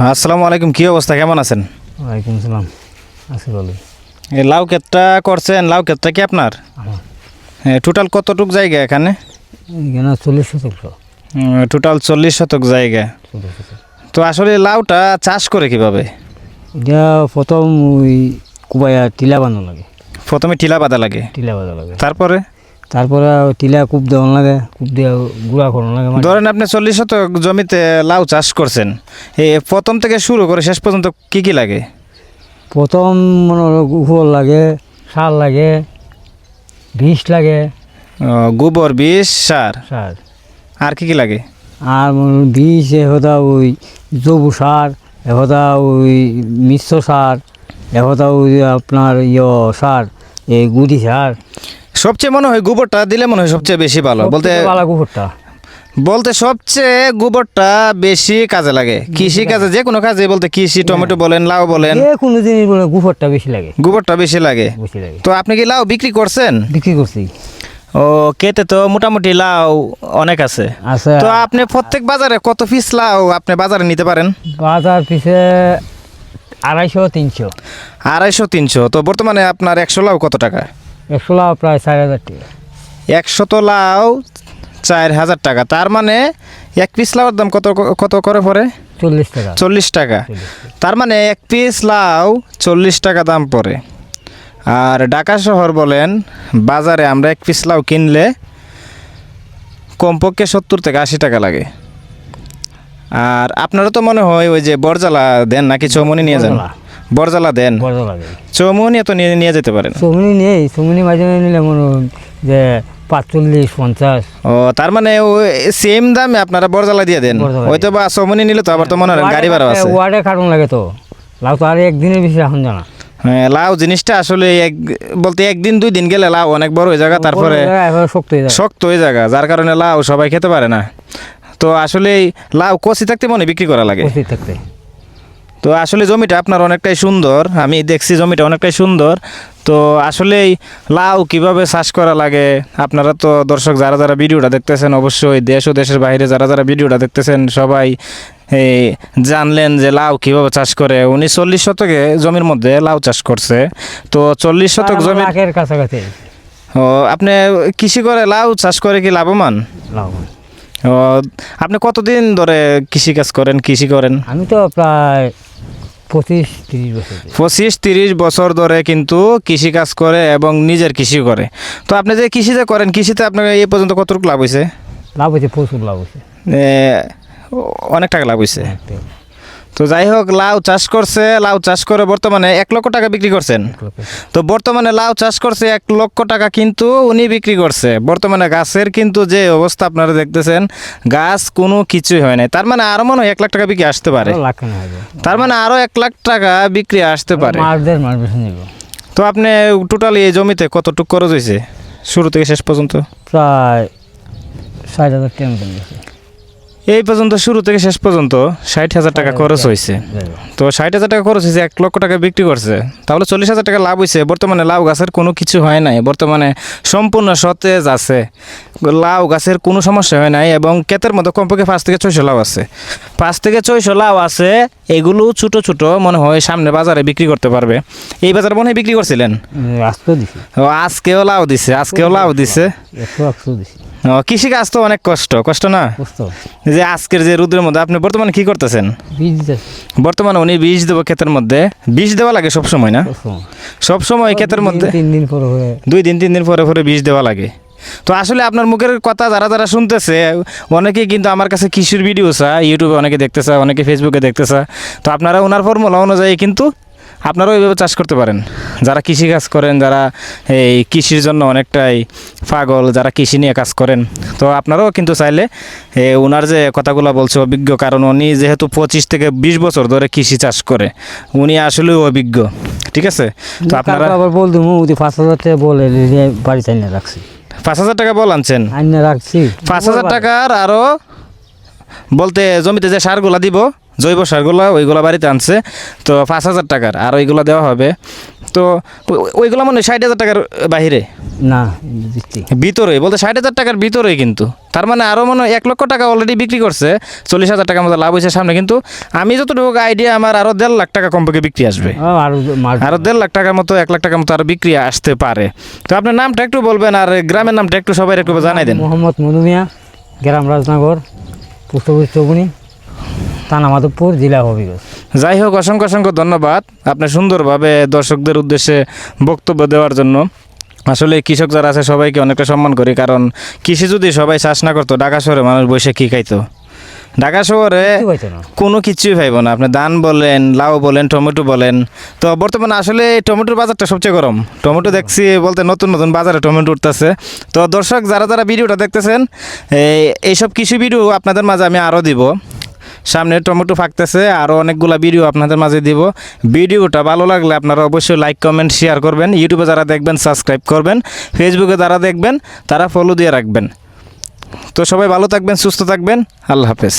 আসসালামু আলাইকুম, কি অবস্থা, কেমন আছেন? ওয়ালাইকুম সালাম, আছি ভালো। এই লাউ ক্ষেতটা করছেন, লাউ ক্ষেতটা কি আপনার? টোটাল কতটুক জায়গা এখানে? এখানে 40 শতক। টোটাল 40 শতক জায়গা। তো আসলে লাউটা চাষ করে কিভাবে? এটা প্রথম ওই কুবাইয়া টিলা বানানো লাগে। প্রথমে টিলা বাঁধা লাগে, তারপরে তারপরে টিলা কূপ দেওয়ান লাগে, কূপ দিয়ে গুঁড়া করানো লাগে। ধরেন আপনি 40 শতক জমিতে লাউ চাষ করছেন, এই প্রথম থেকে শুরু করে শেষ পর্যন্ত কি কি লাগে? প্রথম মনে হলো গোবর লাগে, সার লাগে, বিষ লাগে। গোবর, বিষ, সার, সার আর কি কি লাগে? আর বিষ এহতা ওই জৈব সার, এহতা ওই মিশ্র সার, এহতা ওই আপনার সার, এই গুড়ি সার। সবচেয়ে মনে হয় গোবরটা দিলে মনে হয় সবচেয়ে বেশি ভালো। বলতে সবচেয়ে গোবরটা বেশি কাজে লাগে কৃষি কাজে, যে কোনো কাজে, বলতে কৃষি, টমেটো বলেন, লাউ বলেন, যে কোনো জিনিস বলে গোবরটা বেশি লাগে। গোবরটা বেশি লাগে। তো আপনি কি লাউ বিক্রি করছেন? বিক্রি করছি। ও, কেটে তো মোটামুটি লাউ অনেক আছে। তো আপনি প্রত্যেক বাজারে কত পিস লাউ আপনি বাজারে নিতে পারেন? বাজার পিছে 250-300। 250-300। তো বর্তমানে আপনার 100 লাউ কত টাকা? 100 লাউ প্রায় 4000 টাকা। 100 লাউ 4000 টাকা। তার মানে এক পিস লাউর দাম কত কত করে পড়ে? 40 টাকা। 40 টাকা। তার মানে এক পিস লাউ 40 টাকা দাম পড়ে। আর ঢাকা শহর বলেন, বাজারে আমরা এক পিস লাউ কিনলে কমপক্ষে 70 থেকে 80 টাকা লাগে। আর আপনারা তো মনে হয় ওই যে বরজালা দেন নাকি চৌমনি নিয়ে যান? বরজালা দেন, চৌমনি তো নিয়ে যেতে পারেন। চৌমনি নেই, চৌমনি মাঝে নিলে মনে যে 45-50। ও, তার মানে ওই সেম দামে আপনারা বরজালা দিয়ে দেন। হয়তো বা চৌমনি নিলে তো আবার তো মনে হয় গাড়ি ভাড়া আছে, ওয়ার্ডে কারণ লাগে। তো লাউ তো আর একদিনের বেশি এখন জানা। হ্যাঁ, লাউ জিনিসটা আসলে বলতে 1-2 দিন গেলে লাউ অনেক বড় হয়ে যায়, তারপরে শক্ত হয়ে যায়, যার কারণে লাউ সবাই খেতে পারে না। তো আসলে লাউ কচি থাকতে মনে বিক্রি করা লাগে। তো আসলে জমিটা আপনার অনেকটাই সুন্দর, আমি দেখছি জমিটা অনেকটাই সুন্দর। তো আসলেই লাউ কিভাবে চাষ করা লাগে, আপনারা তো দর্শক যারা যারা ভিডিওটা দেখতেছেন, অবশ্যই দেশ ও দেশের বাইরে যারা যারা ভিডিওটা দেখতেছেন সবাই জানলেন যে লাউ কিভাবে চাষ করে। উনি 40 শতকে জমির মধ্যে লাউ চাষ করছে। তো 40 শতক জমি কাছাকাছি। ও, আপনি কৃষি করে লাউ চাষ করে কি লাভবান? ও, আপনি কতদিন ধরে কৃষি কাজ করেন, কৃষি করেন? আমি তো প্রায় 25-30 বছর ধরে কিন্তু কৃষি কাজ করে এবং নিজের কৃষি করে। তো আপনি যে কৃষিতে করেন, কৃষিতে আপনার এই পর্যন্ত কতটুকু লাভ হয়েছে? লাভ হয়েছে, প্রচুর লাভ হয়েছে, অনেক টাকা লাভ হয়েছে। তো যাই হোক, লাউ চাষ করছে, লাউ চাষ করে বর্তমানে 1 লক্ষ টাকা বিক্রি করছেন। তো বর্তমানে লাউ চাষ করছে 1 লক্ষ টাকা কিন্তু উনি বিক্রি করছে। বর্তমানে গাছের কিন্তু যে অবস্থা আপনারা দেখতেছেন, গাছ কোনো কিছুই হয় নাই। তার মানে আরো মনে হয় 1 লাখ টাকা বিক্রি আসতে পারে। তার মানে আরো 1 লাখ টাকা বিক্রি আসতে পারে। তো আপনি টোটালি এই জমিতে কতটুকু খরচ হয়েছে শুরু থেকে শেষ পর্যন্ত? প্রায় 60,000 টাকা। এই পর্যন্ত শুরু থেকে শেষ পর্যন্ত 60,000 টাকা খরচ হয়েছে। তো 60,000 টাকা খরচ হয়েছে, 1 লক্ষ টাকা বিক্রি করছে, তাহলে 40,000 টাকা লাভ হয়েছে। বর্তমানে লাউ গাছের কোনো কিছু হয় নাই, বর্তমানে সম্পূর্ণ সতেজ আছে, লাউ গাছের কোনো সমস্যা হয় নাই। এবং ক্ষেতের মধ্যে কমপক্ষে 5 থেকে 600 লাউ আছে, 5 থেকে 600 লাউ আছে। এগুলো ছোটো ছোটো মনে হয় সামনে বাজারে বিক্রি করতে পারবে। এই বাজারে মনে হয় বিক্রি করছিলেন? আজকেও লাউ দিছে, আজকেও লাউ দিছে। কৃষিকাজ তো অনেক কষ্ট না? যে আজকের যে রোদের মধ্যে আপনি বর্তমানে কি করতেছেন? বর্তমানে উনি বীজ দেবো ক্ষেতের মধ্যে। বীজ দেওয়া লাগে সব সময় না? সব সময় ক্ষেতের মধ্যে 2-3 দিন পরে বীজ দেওয়া লাগে। তো আসলে আপনার মুখের কথা যারা যারা শুনতেছে, অনেকেই কিন্তু আমার কাছে কৃষির ভিডিও চায়, ইউটিউবে অনেকে দেখতেছে, অনেকে ফেসবুকে দেখতেছে। তো আপনারা ওনার ফর্মুলা অনুযায়ী কিন্তু আপনারাও এইভাবে চাষ করতে পারেন। যারা কৃষি কাজ করেন, যারা এই কৃষির জন্য অনেকটাই পাগল, যারা কৃষি নিয়ে কাজ করেন, তো আপনারাও কিন্তু চাইলে ওনার যে কথাগুলো বলছে অভিজ্ঞ, কারণ উনি যেহেতু 25 থেকে 20 বছর ধরে কৃষি চাষ করে, উনি আসলে অভিজ্ঞ। ঠিক আছে? তো আপনারা আবার বল দেবো 5,000 টাকা বলে বাড়ি চাই না রাখছি। 5,000 টাকা বল আনছেন? রাখছি 5,000 টাকার আরও বলতে জমিতে যে সারগুলা দিব, জৈব সারগুলো ওইগুলো বাড়িতে আনছে তো 5,000 টাকার, আর ওইগুলো দেওয়া হবে। তো ওইগুলো মানে 60,000 টাকার বাহিরে না দিচ্ছি ভিতরে বলতে 60,000 টাকার ভিতরেই, কিন্তু তার মানে আরও মনে হয় 1 লক্ষ টাকা অলরেডি বিক্রি করছে, 40,000 টাকার মতো লাভ হয়েছে সামনে। কিন্তু আমি যতটুকু আইডিয়া আমার আরও 1.5 লাখ টাকা কমপক্ষে বিক্রি আসবে, আরো আরও 1.5 লাখ টাকার মতো 1 লাখ টাকার মতো আরও বিক্রি আসতে পারে। তো আপনার নামটা একটু বলবেন আর গ্রামের নামটা একটু সবাই একটু জানাই দেন। মোহাম্মদ মধুমিয়া, গ্রাম রাজনগর, পোস্ট অফিস চৌগুনি, থানা মাধবপুর, জেলা হবিগঞ্জ। যাই হোক, অসংখ্য অসংখ্য ধন্যবাদ আপনি সুন্দরভাবে দর্শকদের উদ্দেশ্যে বক্তব্য দেওয়ার জন্য। আসলে কৃষক যারা আছে সবাইকে অনেকটা সম্মান করি, কারণ কৃষি যদি সবাই চাষ না করতো, ঢাকা শহরে মানুষ বসে কী খাইতো? ঢাকা শহরে কিছু পাইতো না। কোনো কিছুই পাইব না। আপনি ধান বলেন, লাউ বলেন, টমেটো বলেন। তো বর্তমানে আসলে টমেটোর বাজারটা সবচেয়ে গরম। টমেটো দেখছি বলতে নতুন নতুন বাজারে টমেটো উঠতেছে। তো দর্শক যারা যারা ভিডিওটা দেখতেছেন, এইসব কৃষি ভিডিও আপনাদের মাঝে আমি আরও দিব। সামনে টমেটো ফাঁকতেছে, আরও অনেকগুলো ভিডিও আপনাদের মাঝে দিব। ভিডিওটা ভালো লাগলে আপনারা অবশ্যই লাইক কমেন্ট শেয়ার করবেন। ইউটিউবে যারা দেখবেন সাবস্ক্রাইব করবেন, ফেসবুকে যারা দেখবেন তারা ফলো দিয়ে রাখবেন। তো সবাই ভালো থাকবেন, সুস্থ থাকবেন, আল্লাহ হাফেজ।